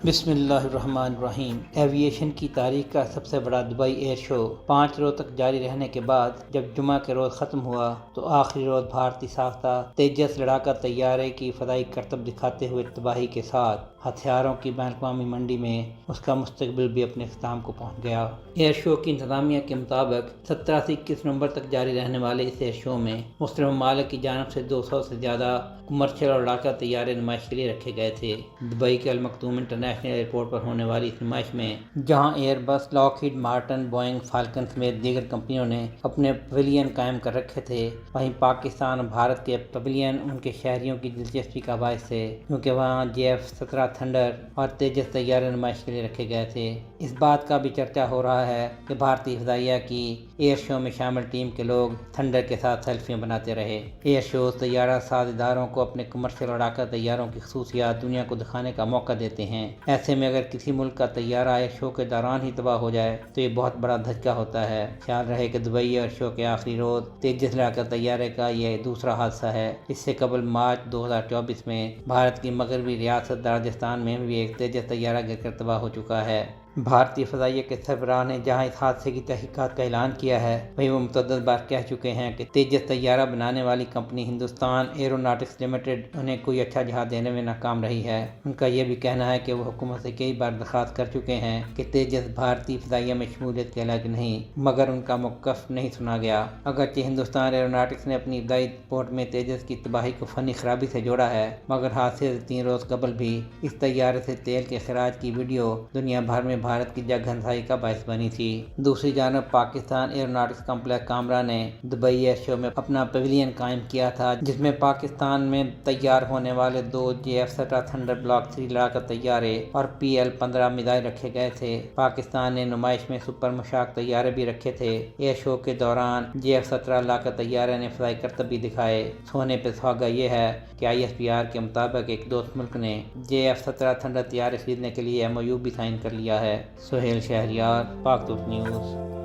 بسم اللہ الرحمن الرحیم۔ ایویشن کی تاریخ کا سب سے بڑا دبئی ایئر شو 5 روز تک جاری رہنے کے بعد جب جمعہ کے روز ختم ہوا تو آخری روز بھارتی ساختہ تیجس لڑاکا طیارے کی فضائی کرتب دکھاتے ہوئے تباہی کے ساتھ ہتھیاروں کی بین الاقوامی منڈی میں اس کا مستقبل بھی اپنے اختتام کو پہنچ گیا۔ ایئر شو کی انتظامیہ کے مطابق 17 سے 21 نومبر تک جاری رہنے والے اس ایئر شو میں مختلف ممالک کی جانب سے 200 سے زیادہ کمرشل اور لڑاکا طیارے نمائش کے لیے رکھے گئے تھے۔ دبئی کے المکتوم انٹرنیشنل ایئرپورٹ پر ہونے والی اس نمائش میں جہاں Airbus, Lockheed Martin, Boeing, Falcon سمیت دیگر کمپنیوں نے اپنے پویلین قائم کر رکھے تھے، وہیں پاکستان اور بھارت کے پویلین ان کے شہریوں کی دلچسپی کا باعث تھے کیونکہ وہاں JF-17 تھنڈر اور تیجس طیارے نمائش کے لیے رکھے گئے تھے۔ اس بات کا بھی چرچا ہو رہا ہے کہ بھارتی فضائیہ کی ایئر شو میں شامل ٹیم کے لوگ تھنڈر کے ساتھ سیلفیاں بناتے رہے۔ ایئر شوز طیارہ ساز اداروں کو اپنے کمرشل لڑاکا طیاروں کی خصوصیات دنیا کو دکھانے کا موقع دیتے ہیں۔ ایسے میں اگر کسی ملک کا طیارہ ایئر شو کے دوران ہی تباہ ہو جائے تو یہ بہت بڑا دھچکا ہوتا ہے۔ خیال رہے کہ دبئی ایئر شو کے آخری روز تیجس لڑاکا طیارے کا یہ دوسرا حادثہ ہے۔ اس سے قبل مارچ 2024 میں بھارت کی مغربی ریاست راجستھان میں بھی ایک تیجس طیارہ گر کر تباہ ہو چکا ہے۔ بھارتی فضائیہ کے سربراہ نے جہاں اس حادثے کی تحقیقات کا اعلان کیا ہے وہیں وہ متعدد بار کہہ چکے ہیں کہ تیجس طیارہ بنانے والی کمپنی ہندوستان ایروناٹکس لمیٹڈ انہیں کوئی اچھا جہاز دینے میں ناکام رہی ہے۔ ان کا یہ بھی کہنا ہے کہ وہ حکومت سے کئی بار درخواست کر چکے ہیں کہ تیجس بھارتی فضائیہ میں شمولیت کے لائق نہیں، مگر ان کا موقف نہیں سنا گیا۔ اگرچہ ہندوستان ایروناٹکس نے اپنی ابتدائی رپورٹ میں تیجس کی تباہی کو فنی خرابی سے جوڑا ہے، مگر حادثے سے 3 روز قبل بھی اس طیارے سے تیل کے اخراج کی ویڈیو دنیا بھر میں بھارت کی جگ ہنسائی کا باعث بنی تھی۔ دوسری جانب پاکستان ایروناٹکس کمپلیکس کامرا نے دبئی ایئر شو میں اپنا پویلین قائم کیا تھا جس میں پاکستان میں تیار ہونے والے 2 JF-17 تھنڈر بلاک 3 لڑاکا طیارے اور PL-15 میزائل رکھے گئے تھے۔ پاکستان نے نمائش میں سپر مشاق طیارے بھی رکھے تھے۔ ایئر شو کے دوران JF-17 لڑاکا طیارے نے فضائی کرتب بھی دکھائے۔ سونے پہ سہاگا یہ ہے کہ ISPR کے مطابق ایک دوست ملک نے JF-17 تھنڈر طیارے خریدنے کے لیے MOU بھی سائن کر لیا ہے۔ سہیل شہریار، پاک نیوز۔